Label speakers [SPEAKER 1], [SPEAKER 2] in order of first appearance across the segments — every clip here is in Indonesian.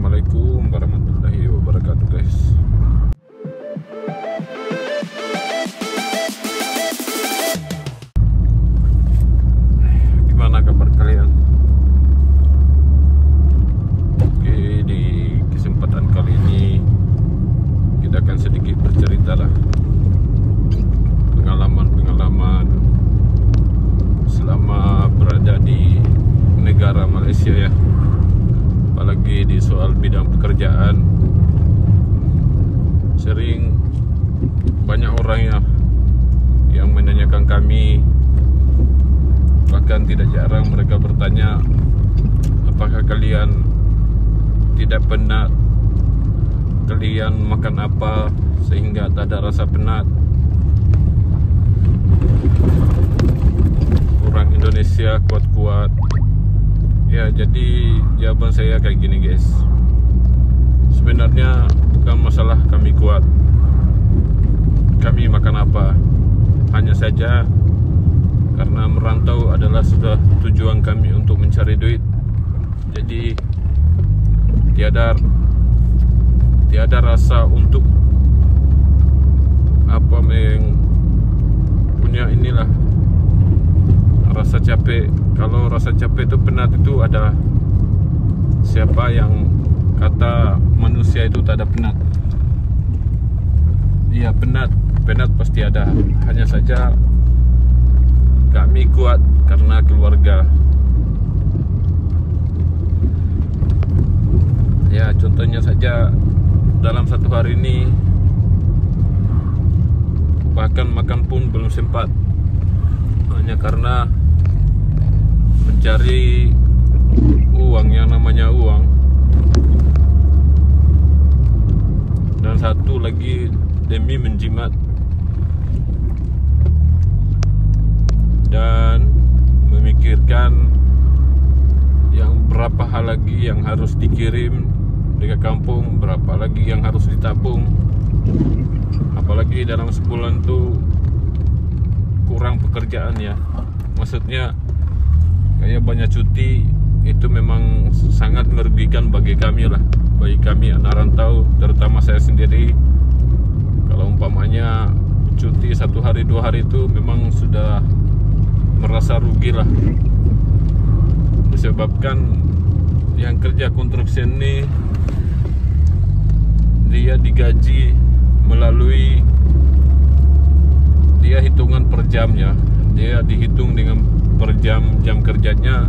[SPEAKER 1] Assalamualaikum warahmatullahi wabarakatuh guys. Gimana kabar kalian? Oke, di kesempatan kali ini kita akan sedikit bercerita lah pengalaman selama berada di negara Malaysia ya, apalagi di soal bidang pekerjaan. Sering banyak orang ya yang menanyakan kami, bahkan tidak jarang mereka bertanya, apakah kalian tidak penat, kalian makan apa sehingga tak ada rasa penat. Orang Indonesia kuat-kuat ya. Jadi jawaban saya kayak gini guys, sebenarnya bukan masalah kami kuat, kami makan apa, hanya saja karena merantau adalah sudah tujuan kami untuk mencari duit. Jadi tiada rasa untuk punya inilah rasa capek. Kalau rasa capek itu penat itu ada. Siapa yang kata manusia itu tak ada penat? Iya, penat pasti ada. Hanya saja kami kuat karena keluarga. Ya, contohnya saja dalam satu hari ini bahkan makan pun belum sempat, hanya karena mencari uang, yang namanya uang. Dan satu lagi demi menjimat dan memikirkan yang berapa hal lagi yang harus dikirim ke kampung, berapa lagi yang harus ditabung. Apalagi dalam sebulan tuh kurang pekerjaan ya. Maksudnya kayak banyak cuti, itu memang sangat merugikan bagi kami lah, bagi kami anak rantau, terutama saya sendiri. Kalau umpamanya cuti 1 hari 2 hari itu memang sudah merasa rugi lah. Disebabkan yang kerja konstruksi ini dia digaji melalui dia hitungan per jamnya. Dia dihitung dengan per jam kerjanya.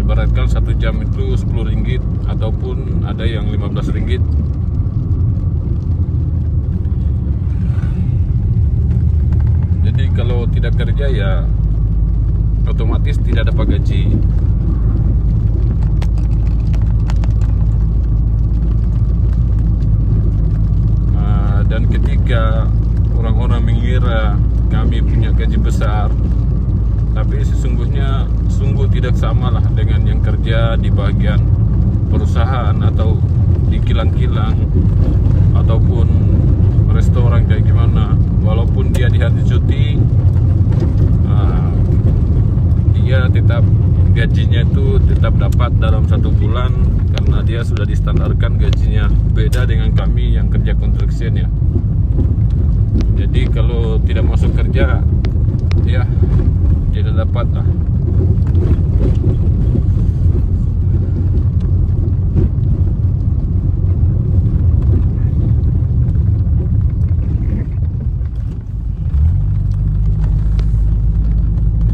[SPEAKER 1] Ibaratkan 1 jam itu 10 ringgit ataupun ada yang 15 ringgit. Jadi kalau tidak kerja ya otomatis tidak dapat gaji. Dan ketika orang-orang mengira kami punya gaji besar, tapi sesungguhnya sungguh tidak sama lah dengan yang kerja di bagian perusahaan atau di kilang-kilang ataupun restoran kayak gimana. Walaupun dia di hari cuti, dia tetap gajinya itu tetap dapat dalam 1 bulan, karena dia sudah distandarkan gajinya. Beda dengan kami yang kerja konstruksi ya. Jadi kalau tidak masuk kerja ya tidak dapat lah.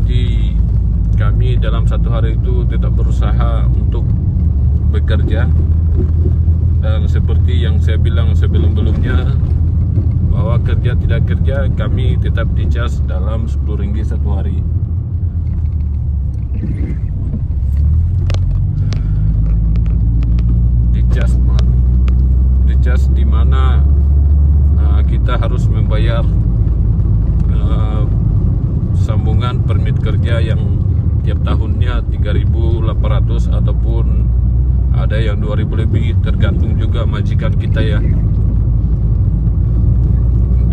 [SPEAKER 1] Jadi kami dalam 1 hari itu tetap berusaha untuk bekerja. Dan seperti yang saya bilang sebelum-belumnya, bahwa kerja tidak kerja kami tetap dicas dalam 10 ringgit 1 hari. Dicas di mana kita harus membayar sambungan permit kerja yang tiap tahunnya 3.800 ataupun ada yang 2.000 lebih, tergantung juga majikan kita ya.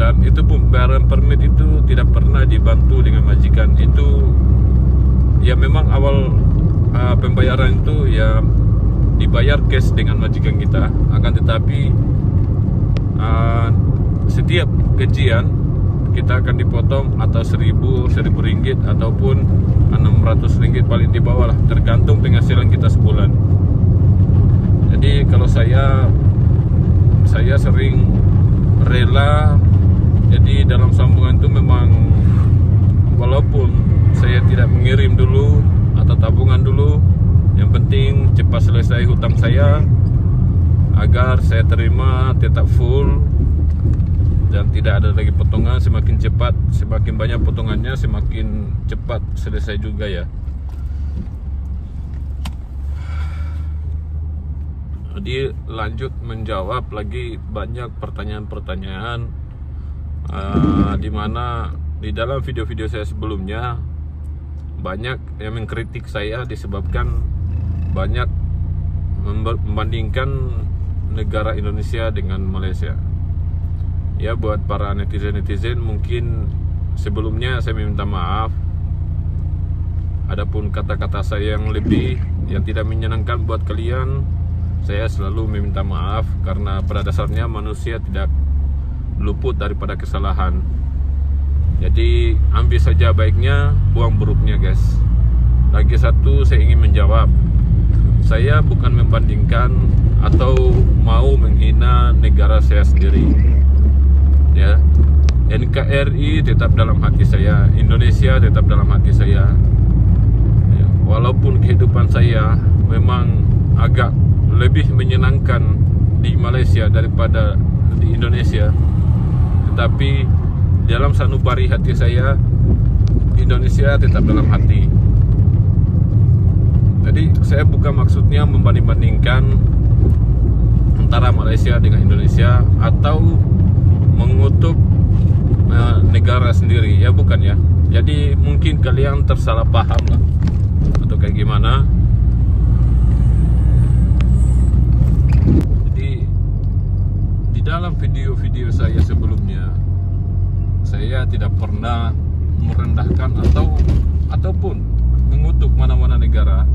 [SPEAKER 1] Dan itu pembayaran permit itu tidak pernah dibantu dengan majikan. Itu ya memang awal pembayaran itu ya dibayar cash dengan majikan kita, akan tetapi setiap gajian kita akan dipotong atau 1.000 ringgit ataupun 600 ringgit paling di bawah lah, tergantung penghasilan kita sebulan. Jadi kalau saya sering rela. Jadi dalam sambungan itu memang walaupun saya tidak mengirim dulu atau tabungan dulu, yang penting cepat selesai hutang saya agar saya terima tetap full dan tidak ada lagi potongan. Semakin cepat, semakin banyak potongannya, semakin cepat selesai juga ya. Jadi lanjut menjawab lagi banyak pertanyaan-pertanyaan dimana di dalam video-video saya sebelumnya banyak yang mengkritik saya disebabkan banyak membandingkan negara Indonesia dengan Malaysia. Ya, buat para netizen mungkin sebelumnya saya minta maaf. Adapun kata-kata saya yang lebih yang tidak menyenangkan buat kalian, saya selalu meminta maaf karena pada dasarnya manusia tidak luput daripada kesalahan. Jadi ambil saja baiknya, buang buruknya guys. Lagi satu saya ingin menjawab, saya bukan membandingkan atau mau menghina negara saya sendiri. Ya, NKRI tetap dalam hati saya, Indonesia tetap dalam hati saya. Ya, walaupun kehidupan saya memang agak lebih menyenangkan di Malaysia daripada di Indonesia, tetapi dalam sanubari hati saya, Indonesia tetap dalam hati. Jadi saya bukan maksudnya membanding-bandingkan antara Malaysia dengan Indonesia atau mengutuk negara sendiri, ya bukan ya. Jadi mungkin kalian tersalah paham lah atau kayak gimana. Di dalam video-video saya sebelumnya, saya tidak pernah merendahkan ataupun mengutuk mana-mana negara.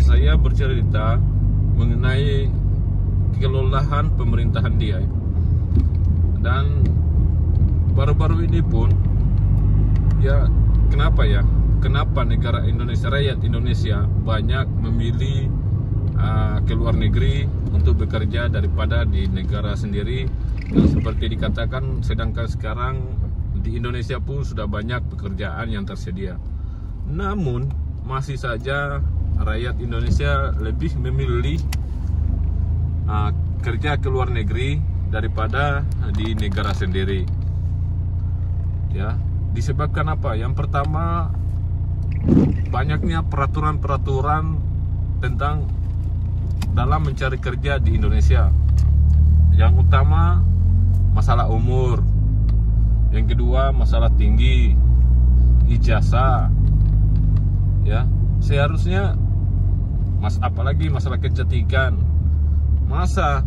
[SPEAKER 1] Saya bercerita mengenai kelelahan pemerintahan dia. Dan baru-baru ini pun, ya kenapa negara Indonesia, rakyat Indonesia banyak memilih ke luar negeri untuk bekerja daripada di negara sendiri. Dan seperti dikatakan, sedangkan sekarang di Indonesia pun sudah banyak pekerjaan yang tersedia, namun masih saja rakyat Indonesia lebih memilih kerja ke luar negeri daripada di negara sendiri. Ya, disebabkan apa? Yang pertama, banyaknya peraturan-peraturan tentang dalam mencari kerja di Indonesia. Yang utama masalah umur, yang kedua masalah tinggi, ijazah. Ya, seharusnya apalagi masalah kecantikan. Masa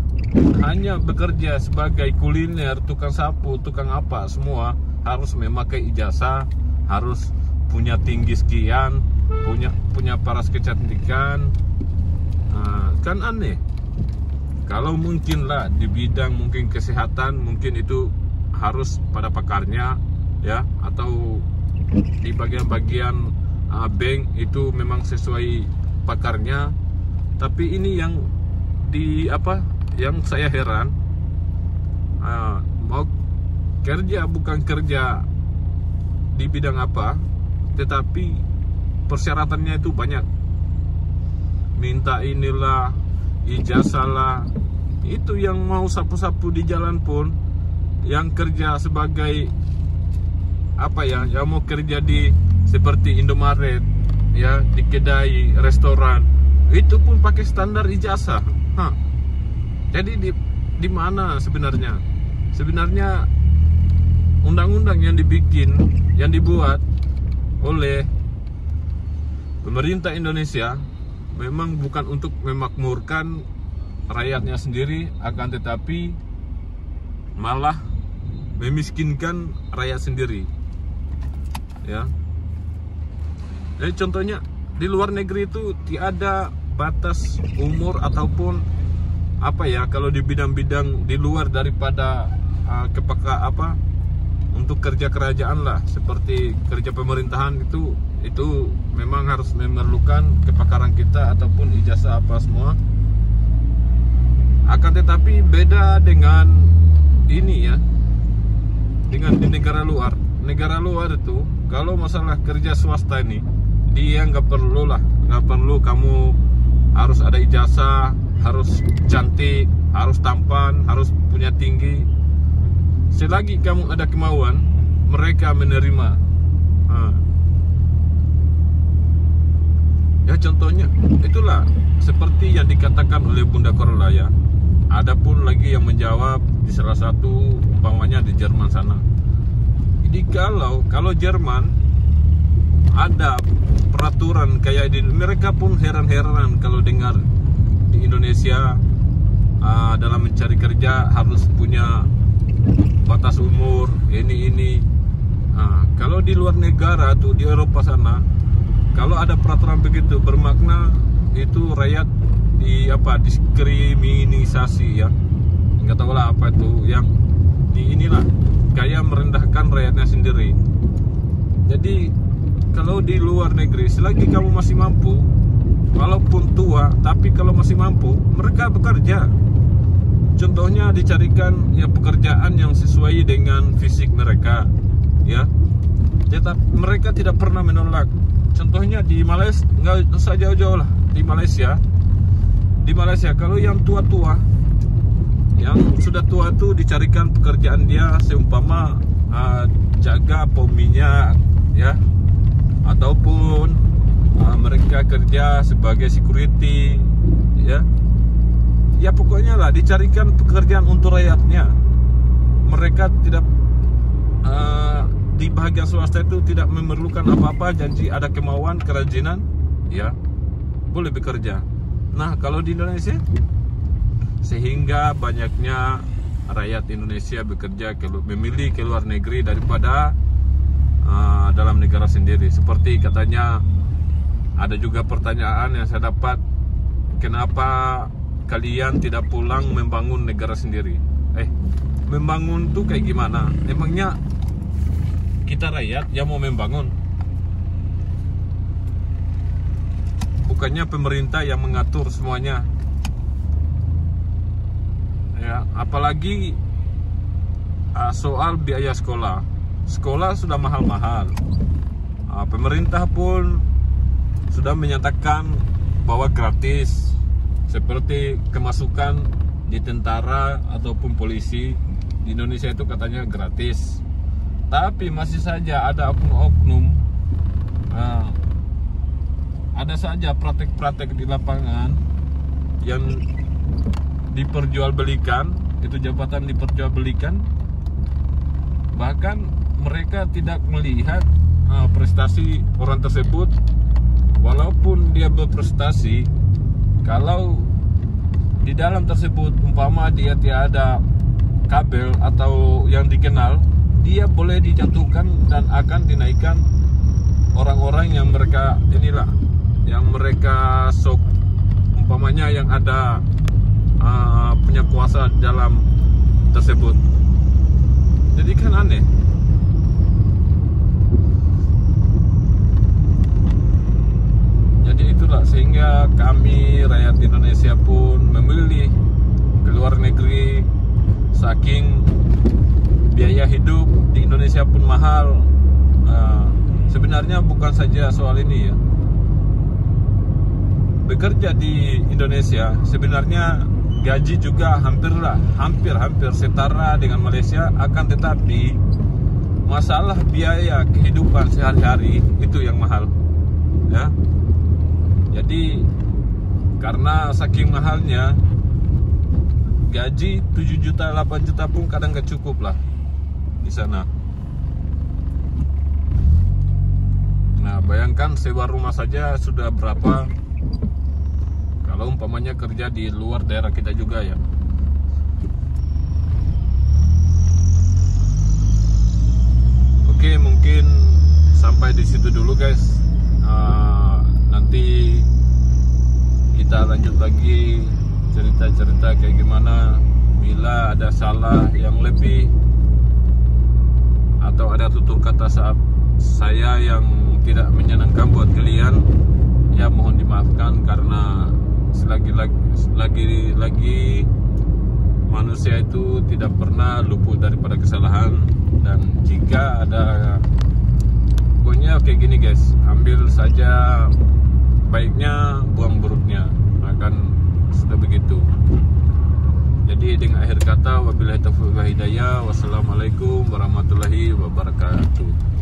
[SPEAKER 1] hanya bekerja sebagai kuliner, tukang sapu, tukang apa, semua harus memakai ijazah, harus punya tinggi sekian, punya paras kecantikan. Kan aneh. Kalau mungkin lah di bidang mungkin kesehatan, mungkin itu harus pada pakarnya, ya, atau di bagian-bagian bank itu memang sesuai pakarnya. Tapi ini yang yang saya heran, mau kerja bukan kerja di bidang apa, tetapi persyaratannya itu banyak. Minta inilah, ijazah lah. Itu yang mau sapu-sapu di jalan pun, yang kerja sebagai yang mau kerja di seperti Indomaret, ya, di kedai, restoran, itu pun pakai standar ijazah. Jadi di mana sebenarnya? Sebenarnya undang-undang yang dibuat oleh pemerintah Indonesia memang bukan untuk memakmurkan rakyatnya sendiri, akan tetapi malah memiskinkan rakyat sendiri. Ya. Jadi contohnya di luar negeri itu tiada batas umur ataupun apa ya, kalau di bidang-bidang di luar daripada untuk kerja kerajaan lah, seperti kerja pemerintahan itu memang harus memerlukan kepakaran kita ataupun ijazah apa semua. Akan tetapi beda dengan ini ya, dengan di negara luar. Negara luar itu kalau masalah kerja swasta ini, dia nggak perlu kamu harus ada ijazah, harus cantik, harus tampan, harus punya tinggi. Selagi kamu ada kemauan, mereka menerima. Ya contohnya, itulah seperti yang dikatakan oleh Bunda Korolaya. Ada pun lagi yang menjawab di salah satu, umpamanya di Jerman sana. Jadi kalau Jerman ada peraturan kayak di, mereka pun heran-heran kalau dengar di Indonesia dalam mencari kerja harus punya batas umur ini. Kalau di luar negara tuh, di Eropa sana, kalau ada peraturan begitu, bermakna itu rakyat diskriminasi ya, nggak tahu lah apa itu, yang di inilah kayak merendahkan rakyatnya sendiri. Jadi kalau di luar negeri, selagi kamu masih mampu, walaupun tua, tapi kalau masih mampu, mereka bekerja. Contohnya dicarikan ya pekerjaan yang sesuai dengan fisik mereka, ya. Tetap mereka tidak pernah menolak. Contohnya di Malaysia, nggak usah jauh-jauh lah, di Malaysia kalau yang tua-tua, yang sudah tua tuh dicarikan pekerjaan dia seumpama jaga pom minyak, ya, ataupun mereka kerja sebagai security, ya. Ya pokoknya lah dicarikan pekerjaan untuk rakyatnya. Mereka tidak di bahagian swasta itu tidak memerlukan apa-apa, janji ada kemauan, kerajinan, ya boleh bekerja. Nah kalau di Indonesia, sehingga banyaknya rakyat Indonesia bekerja memilih ke luar negeri daripada dalam negara sendiri. Seperti katanya ada juga pertanyaan yang saya dapat, kenapa kalian tidak pulang membangun negara sendiri? Membangun tuh kayak gimana? Emangnya kita rakyat yang mau membangun? Bukannya pemerintah yang mengatur semuanya? Ya, apalagi soal biaya sekolah. Sekolah sudah mahal-mahal. Pemerintah pun sudah menyatakan bahwa gratis. Seperti kemasukan di tentara ataupun polisi di Indonesia itu katanya gratis. Tapi masih saja ada oknum-oknum, ada saja praktek-praktek di lapangan yang diperjualbelikan, itu jabatan diperjualbelikan. Bahkan mereka tidak melihat prestasi orang tersebut. Walaupun dia berprestasi, kalau di dalam tersebut umpama dia tiada kabel atau yang dikenal, dia boleh dijatuhkan dan akan dinaikkan orang-orang yang mereka sok, umpamanya yang ada punya kuasa dalam tersebut. Jadi kan aneh. Jadi itulah sehingga kami rakyat Indonesia pun memilih ke luar negeri, saking biaya hidup di Indonesia pun mahal. Sebenarnya bukan saja soal ini ya, bekerja di Indonesia sebenarnya gaji juga hampir setara dengan Malaysia. Akan tetapi masalah biaya kehidupan sehari-hari itu yang mahal, ya. Jadi karena saking mahalnya, gaji 7 juta 8 juta pun kadang gak cukup lah di sana. Nah bayangkan sewa rumah saja sudah berapa, kalau umpamanya kerja di luar daerah kita juga ya. Oke, mungkin sampai di situ dulu guys. Nanti kita kita lanjut lagi cerita-cerita kayak gimana. Bila ada salah yang lebih atau ada tutur kata saat saya yang tidak menyenangkan buat kalian, ya mohon dimaafkan, karena lagi manusia itu tidak pernah luput daripada kesalahan. Dan jika ada, pokoknya kayak gini guys, ambil saja baiknya, buang buruknya, akan sudah begitu. Jadi dengan akhir kata, wabillahi taufiq wal hidayah, wassalamualaikum warahmatullahi wabarakatuh.